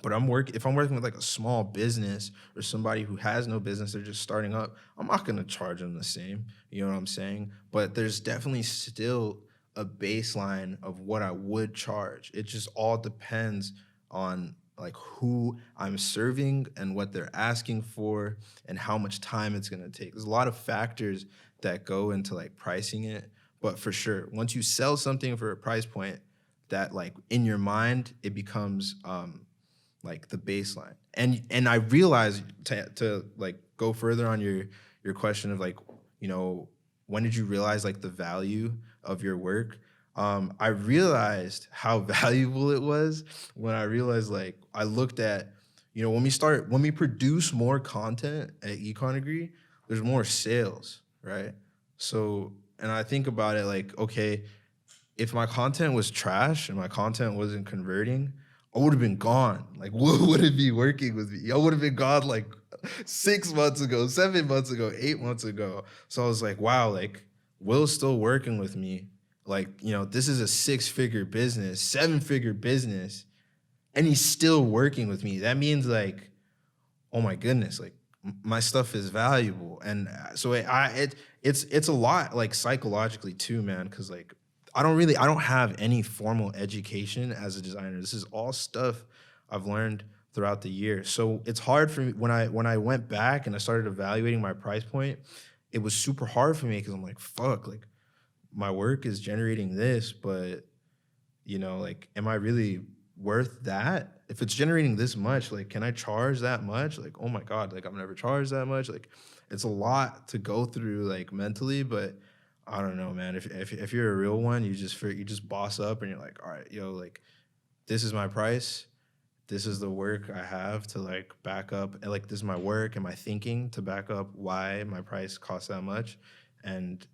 But if I'm working with like a small business or somebody who has no business, they're just starting up, I'm not going to charge them the same. You know what I'm saying? But there's definitely still a baseline of what I would charge. It just all depends on like who I'm serving and what they're asking for and how much time it's going to take. There's a lot of factors that go into like pricing it, but for sure, once you sell something for a price point that like in your mind, it becomes like the baseline. And I realized to like go further on your question of like, when did you realize like the value of your work? I realized how valuable it was when I realized like I looked at, when we produce more content at Ecom Degree, there's more sales, right? So, and I think about it like, okay, if my content was trash and my content wasn't converting, I would have been gone. Like, what would it be working with me? I would have been gone like 6 months ago, 7 months ago, 8 months ago. So I was like, wow, like Will's still working with me. Like, this is a 6-figure business, 7-figure business, and he's still working with me. That means like, oh my goodness, like my stuff is valuable. And so it's a lot like psychologically too, man. Cause like, I don't have any formal education as a designer. This is all stuff I've learned throughout the year. So it's hard for me when I went back and I started evaluating my price point, it was super hard for me because I'm like, fuck, like my work is generating this, but like, am I really worth that? If it's generating this much, like, can I charge that much? Like, oh my God, like I've never charged that much. Like, it's a lot to go through, like mentally, but I don't know, man. If you're a real one, you just boss up and you're like, all right, yo, like, this is my price. This is the work I have to like back up, and like this is my work and my thinking to back up why my price costs that much, and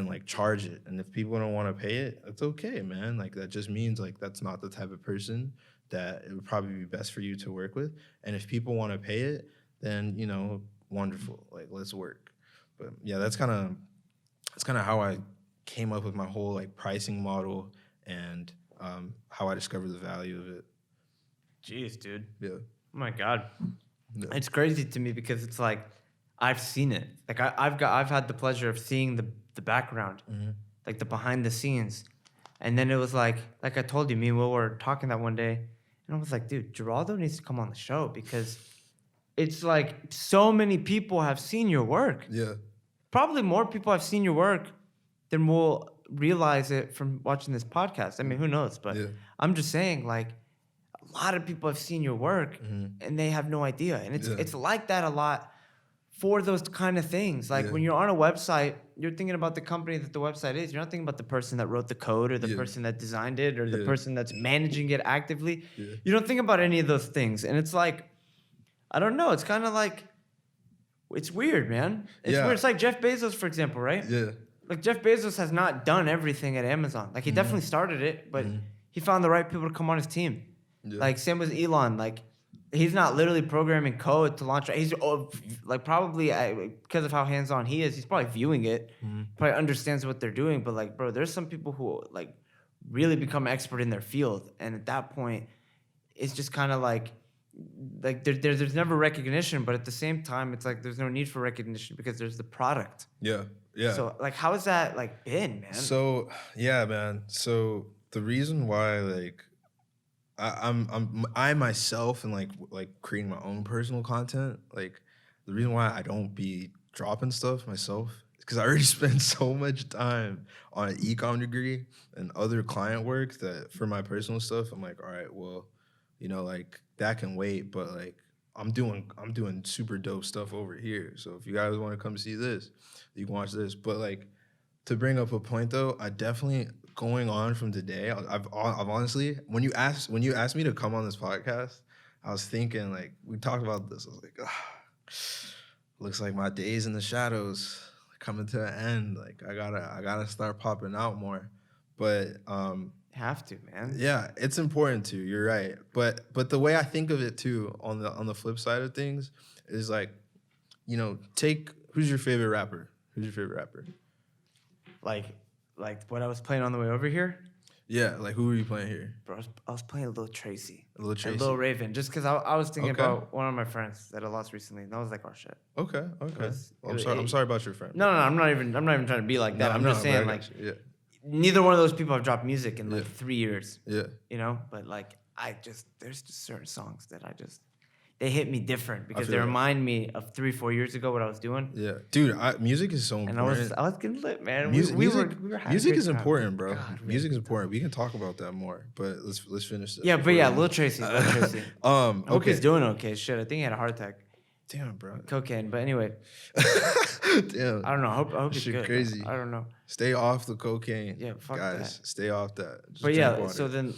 like charge it. And if people don't want to pay it, it's okay, man. Like that just means like that's not the type of person that it would probably be best for you to work with. And if people want to pay it, then wonderful. Like let's work. But yeah, that's kind of how I came up with my whole like pricing model and how I discovered the value of it. Jeez, dude. Yeah. Oh my God. Yeah. It's crazy to me because it's like I've seen it. Like I've had the pleasure of seeing the background, like the behind the scenes. And then it was like I told you, me and Will were talking that one day, and I was like, dude, Jerraldo needs to come on the show because it's like so many people have seen your work. Yeah. Probably more people have seen your work than will realize it from watching this podcast. I mean, who knows? But Yeah. I'm just saying, like, a lot of people have seen your work and they have no idea. And it's like that a lot for those kind of things. Like when you're on a website, you're thinking about the company that the website is. You're not thinking about the person that wrote the code or the person that designed it or the person that's managing it actively. Yeah. You don't think about any of those things. And it's like, I don't know. It's kind of like, it's weird, man. It's weird. It's like Jeff Bezos, for example, right? Yeah. Like Jeff Bezos has not done everything at Amazon. Like he definitely started it, but he found the right people to come on his team. Yeah. Like same with Elon. Like he's not literally programming code to launch. He's like probably because of how hands-on he is, he's probably viewing it, probably understands what they're doing. But like, bro, there's some people who like really become expert in their field, and at that point, it's just kind of like there's never recognition, but at the same time, it's like there's no need for recognition because there's the product. Yeah. Yeah. So like, how has that like been, man? So yeah, man. So the reason why like I myself and like creating my own personal content, like the reason why I don't be dropping stuff myself is because I already spend so much time on an ecom degree and other client work that for my personal stuff, I'm like, all right, well, like that can wait, but like I'm doing super dope stuff over here. So if you guys want to come see this, you can watch this. But like to bring up a point though, I definitely going on from today. I've honestly, when you asked me to come on this podcast, I was thinking like we talked about this. I was like, looks like my days in the shadows coming to an end. Like I gotta start popping out more. But Have to, man. yeah, it's important too. You're right. But the way I think of it too, on the flip side of things, is like, take who's your favorite rapper? Who's your favorite rapper? Like what I was playing on the way over here. Yeah, like who were you playing here? Bro, I was playing Lil Tracy. Lil Tracy. And Lil Raven, just because I was thinking Okay. about one of my friends that I lost recently, and I was like, oh shit. Okay. Was- Well, I'm sorry about your friend. No, I'm not even trying to be like that. I'm just saying, but I like, got you. Yeah. neither one of those people have dropped music in like Yeah. 3 years. Yeah. But like there's just certain songs that they hit me different because they feel that. remind me of 3-4 years ago what I was doing. Yeah. Dude, music is so And important. I was getting lit, man. Music, we were having a music great is time. important, bro. God, we Music had is a good important. We can talk about that more, but let's finish this. Yeah, but before yeah, we- Lil Tracy. I hope okay. he's doing okay. Shit, I think he had a heart attack. Damn, bro. Cocaine. But anyway, Damn. I don't know. I hope he's Shit good. crazy. I don't know. Stay off the cocaine. Yeah, fuck guys. that. Stay off that. Just But drink yeah, water. so then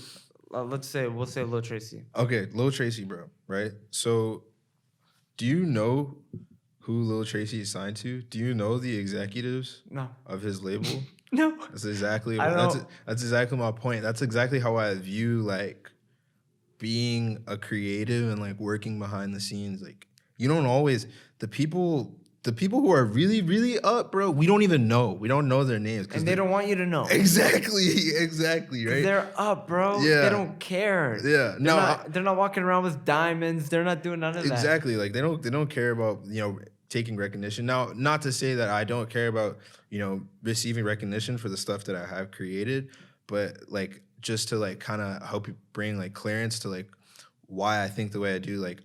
we'll say Lil Tracy. Okay, Lil Tracy, bro. Right. So, do you know who Lil Tracy is signed to? Do you know the executives No. of his label? No. That's exactly I that's don't- that's exactly my point. That's exactly how I view like being a creative and like working behind the scenes. Like you don't always the people who are really really up, bro. We don't even know. We don't know their names And they don't want you to know. exactly right. They're up, bro. Yeah. They don't care. Yeah, no, They're not walking around with diamonds. They're not doing none of that. Exactly. Like they don't care about, taking recognition. Now, not to say that I don't care about, receiving recognition for the stuff that I have created, but like just to like kind of help you bring like clearance to like why I think the way I do. Like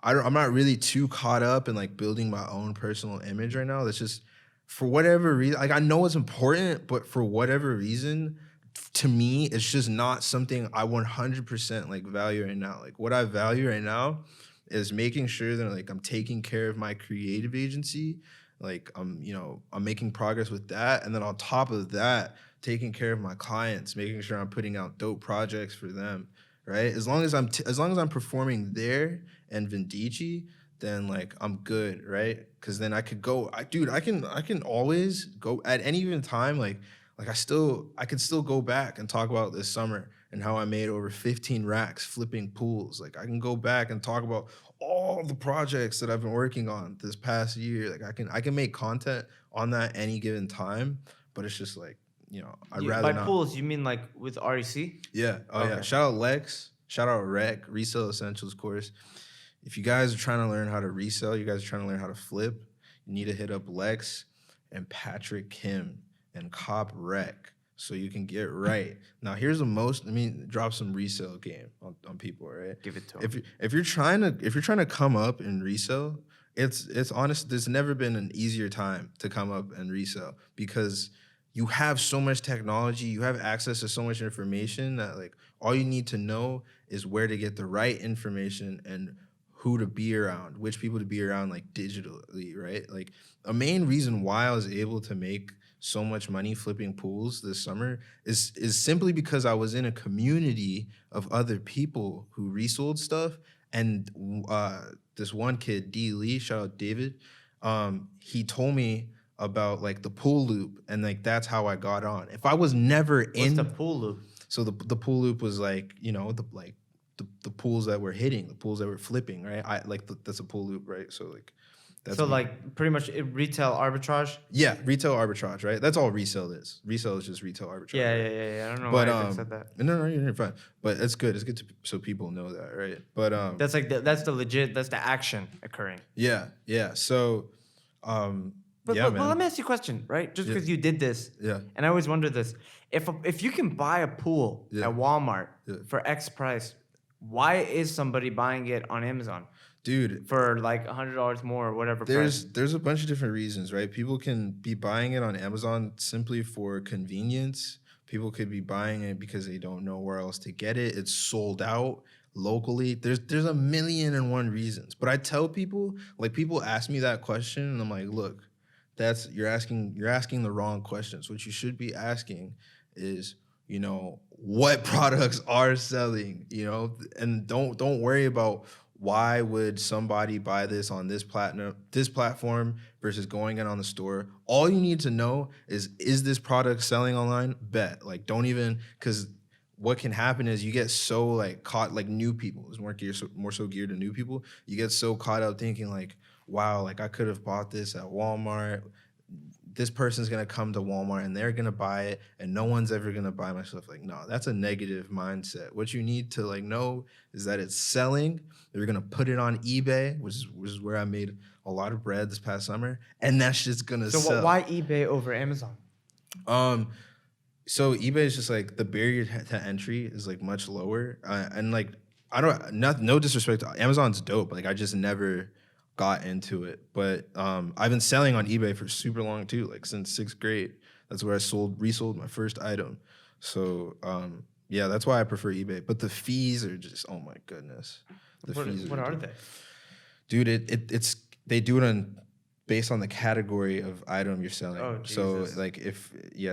I'm not really too caught up in like building my own personal image right now. That's just for whatever reason. Like I know it's important, but for whatever reason, to me, it's just not something I 100% like value right now. Like what I value right now is making sure that like I'm taking care of my creative agency. Like I'm making progress with that. And then on top of that, taking care of my clients, making sure I'm putting out dope projects for them. Right. As long as I'm performing there and Vindici, then like I'm good. Right. Cause then I could go, I can always go at any given time. Like I could still go back and talk about this summer and how I made over 15 racks flipping pools. Like I can go back and talk about all the projects that I've been working on this past year. Like I can make content on that any given time, but it's just like, I'd rather by not. pools, you mean like with REC? Yeah. Oh yeah. Okay. Shout out Lex. Shout out Rec, Resale Essentials course. If you guys are trying to learn how to resell, you guys are trying to learn how to flip, you need to hit up Lex and Patrick Kim and Cop Rec so you can get right. Now here's drop some resale game on people, right? Give it to them. If you're trying to come up and resell, it's honest, there's never been an easier time to come up and resell because you have so much technology, you have access to so much information that like all you need to know is where to get the right information and who to be around, which people to be around like digitally, right? Like a main reason why I was able to make so much money flipping pools this summer is simply because I was in a community of other people who resold stuff. And this one kid, D. Lee, shout out David, he told me about like the pool loop, and like that's how I got on. If I was never What's the pool loop? so the pool loop was like the pools that we're hitting, the pools that we're flipping, right? That's a pool loop, right? So like that's So like pretty much retail arbitrage. yeah, retail arbitrage, right? That's all resale is. Resale is just retail arbitrage. Yeah. I don't know But why I even said that. no, you're fine. But it's good. It's good so people know that, right? But That's the action occurring. yeah. So, But man. let me ask you a question, right? Just Yeah. because you did this, Yeah. and I always wonder this: if you can buy a pool Yeah. at Walmart Yeah. for X price, why is somebody buying it on Amazon Dude, for like $100 more or whatever price? there's a bunch of different reasons, right? People can be buying it on Amazon simply for convenience. People could be buying it because they don't know where else to get it. It's sold out locally. There's a million and one reasons. But I tell people, like, people ask me that question and I'm like, look, you're asking the wrong questions. What you should be asking is, what products are selling, and don't worry about why would somebody buy this on this platform versus going in on the store. All you need to know is this product selling online? Bet. Like, don't even, because what can happen is you get so like caught, like, new people is more so geared to new people. You get so caught up thinking like, wow, like I could have bought this at Walmart. This person's gonna come to Walmart and they're gonna buy it, and no one's ever gonna buy my stuff. Like, no, that's a negative mindset. What you need to like know is that it's selling. They're gonna put it on eBay, which is where I made a lot of bread this past summer, and that's just gonna So sell. why eBay over Amazon? So eBay is just like the barrier to entry is like much lower, and like no disrespect, Amazon's dope. Like I just never got into it, but I've been selling on eBay for super long too, like since 6th grade. That's where I resold my first item. So yeah, that's why I prefer eBay. But the fees are just, oh my goodness, What are they? dude. It's they do it based on the category of item you're selling. Oh, so Jesus. like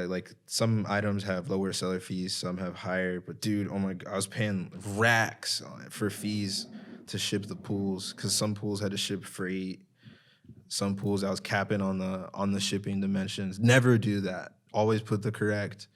like some items have lower seller fees, some have higher. But dude, oh my God, I was paying racks for fees to ship the pools, because some pools had to ship freight. Some pools I was capping on the shipping dimensions. Never do that. Always put the correct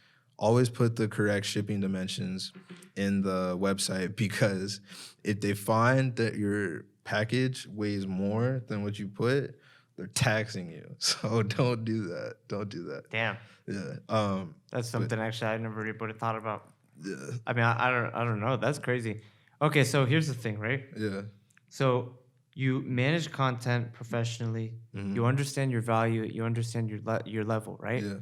shipping dimensions in the website, because if they find that your package weighs more than what you put, they're taxing you. So don't do that. Don't do that. Damn, Yeah. that's something actually I never really would have thought about. Yeah. I mean, I don't know. That's crazy. Okay, so here's the thing, right? Yeah. So you manage content professionally. You understand your value. You understand your level, right? Yeah.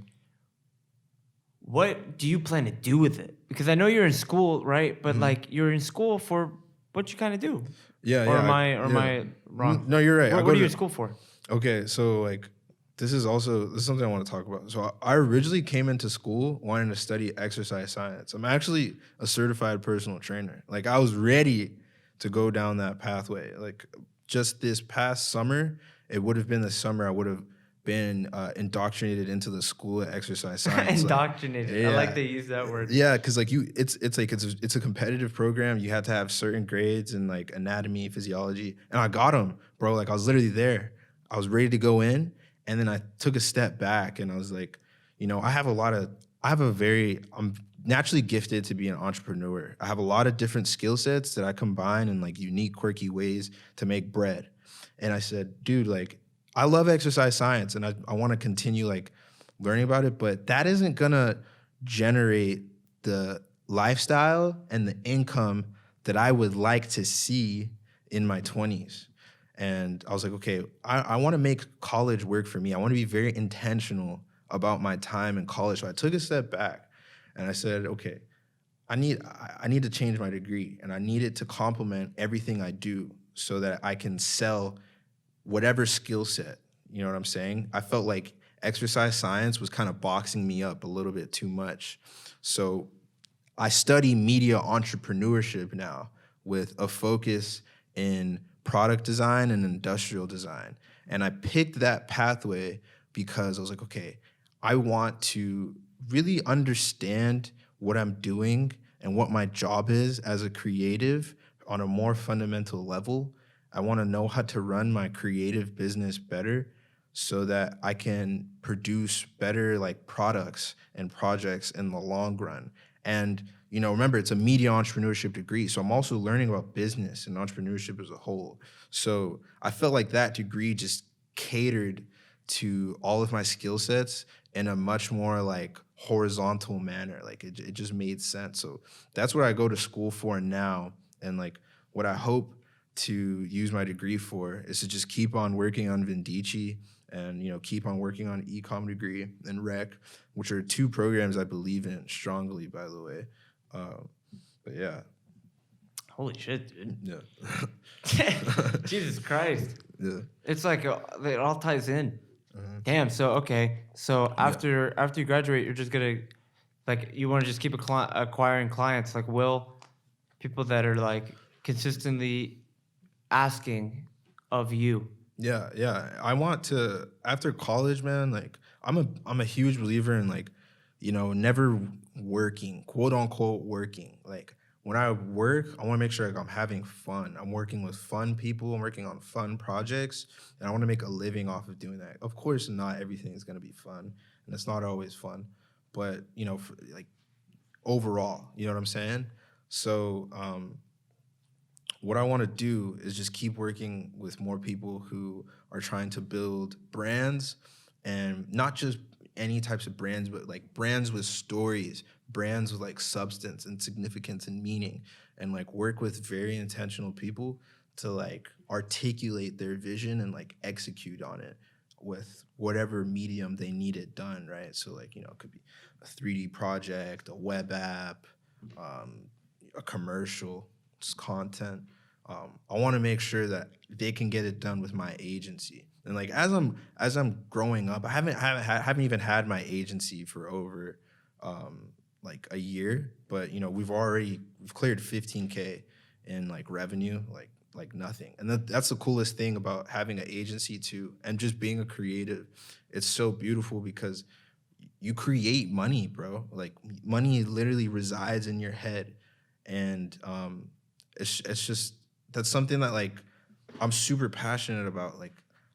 What do you plan to do with it? Because I know you're in school, right? But like you're in school for what you kind of do. Yeah. Or yeah. am I wrong? No, you're right. What are you in school for? Okay, so like this is something I want to talk about. So I originally came into school wanting to study exercise science. I'm actually a certified personal trainer. Like I was ready to go down that pathway. Like just this past summer, it would have been the summer I would have been indoctrinated into the school of exercise science. Indoctrinated. Like, I like they use that word. yeah, because like it's a competitive program. You had to have certain grades in like anatomy, physiology, and I got them, bro. Like I was literally there. I was ready to go in, and then I took a step back, and I was like, I'm naturally gifted to be an entrepreneur. I have a lot of different skill sets that I combine in like unique, quirky ways to make bread. And I said, dude, like I love exercise science, and I want to continue like learning about it, but that isn't gonna generate the lifestyle and the income that I would like to see in my 20s. And I was like, okay, I want to make college work for me. I want to be very intentional about my time in college. So I took a step back and I said, okay, I need to change my degree, and I need it to complement everything I do so that I can sell whatever skill set. You know what I'm saying? I felt like exercise science was kind of boxing me up a little bit too much. So I study media entrepreneurship now with a focus in product design and industrial design. And I picked that pathway because I was like, okay, I want to really understand what I'm doing and what my job is as a creative on a more fundamental level. I want to know how to run my creative business better so that I can produce better like products and projects in the long run. And remember, it's a media entrepreneurship degree, so I'm also learning about business and entrepreneurship as a whole. So I felt like that degree just catered to all of my skill sets in a much more like horizontal manner. Like it just made sense. So that's what I go to school for now, and like what I hope to use my degree for is to just keep on working on Vindici and, keep on working on Ecom Degree and Rec, which are two programs I believe in strongly, by the way. But yeah. Holy shit, dude. Yeah. Jesus Christ. Yeah. It's like it all ties in. Uh-huh. Damn. So okay. So after you graduate, you're just gonna you want to just keep acquiring clients. Like, people that are like consistently asking of you. Yeah. I want to, after college, man, like I'm a huge believer in never working, quote unquote working. Like when I work, I want to make sure like I'm having fun. I'm working with fun people. I'm working on fun projects, and I want to make a living off of doing that. Of course, not everything is going to be fun, and it's not always fun, but overall, you know what I'm saying? So what I want to do is just keep working with more people who are trying to build brands, and not just any types of brands, but like brands with stories, brands with like substance and significance and meaning, and like work with very intentional people to like articulate their vision and like execute on it with whatever medium they need it done, right? So like, it could be a 3D project, a web app, a commercial, just content. I want to make sure that they can get it done with my agency. And like as I'm growing up, I haven't even had my agency for over like a year, but we've cleared 15K in like revenue, like nothing. And that's the coolest thing about having an agency too, and just being a creative. It's so beautiful because you create money, bro. Like money literally resides in your head, and it's just, that's something that like I'm super passionate about. Like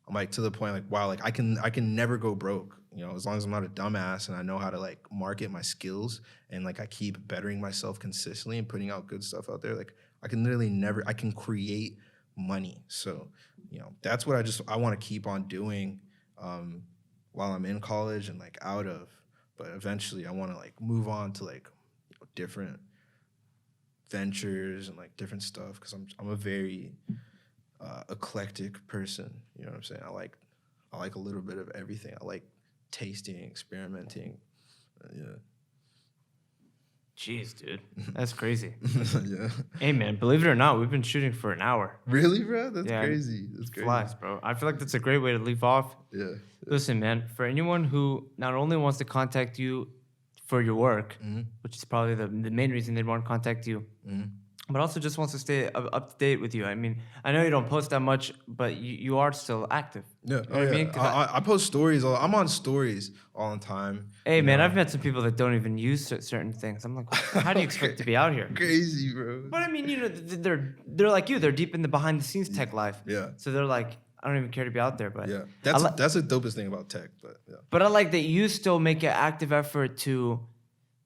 I'm like to the point like, wow, like I can never go broke, as long as I'm not a dumbass and I know how to like market my skills, and like I keep bettering myself consistently and putting out good stuff out there. Like I can create money. So, that's what I want to keep on doing while I'm in college and like out of. But eventually I want to like move on to like different ventures and like different stuff, because I'm a very eclectic person. You know what I'm saying? I like a little bit of everything. I like tasting, experimenting. Yeah. Jeez, dude, that's crazy. Yeah. Hey, man, believe it or not, we've been shooting for an hour. Really, bro? That's crazy. That's crazy. Flies, bro. I feel like that's a great way to leave off. Yeah. Listen, man, for anyone who not only wants to contact you for your work, which is probably the main reason they'd want to contact you, but also just wants to stay up to date with you. I mean, I know you don't post that much, but you are still active. Yeah. You know what I mean? I post stories. I'm on stories all the time. Hey, man, I've met some people that don't even use certain things. I'm like, how do you expect to be out here? Crazy, bro. But I mean, they're like you. They're deep in the behind the scenes tech life. Yeah. So they're like, I don't even care to be out there. But yeah, that's the dopest thing about tech. But yeah. But I like that you still make an active effort to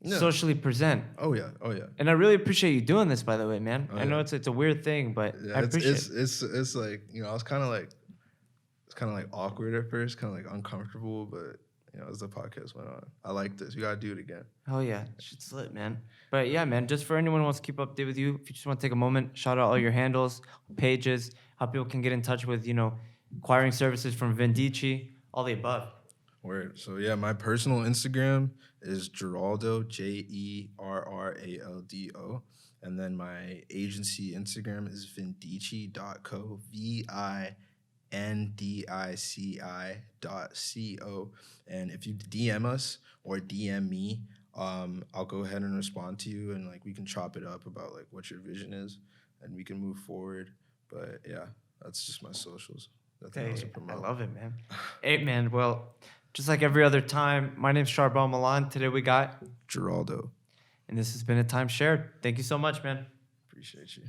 socially present. Oh yeah. And I really appreciate you doing this, by the way, man. Oh, I know it's a weird thing, but I appreciate it. It's like, I was kind of like awkward at first, kind of like uncomfortable, but as the podcast went on, I like this. We gotta do it again. Oh yeah, shit's lit, man. But yeah, man, just for anyone who wants to keep up to date with you, if you just want to take a moment, shout out all your handles, pages, how people can get in touch with, acquiring services from Vindici, all the above. Word. So yeah, my personal Instagram is Jerraldo, Jerraldo, and then my agency Instagram is vindici.co, vindici.co. And if you DM us or DM me, I'll go ahead and respond to you, and like we can chop it up about like what your vision is, and we can move forward. But yeah, that's just my socials. Hey, I love it, man. Hey, man. Well, just like every other time, my name's Charbel Milan. Today we got Jerraldo. And this has been A Time Shared. Thank you so much, man. Appreciate you.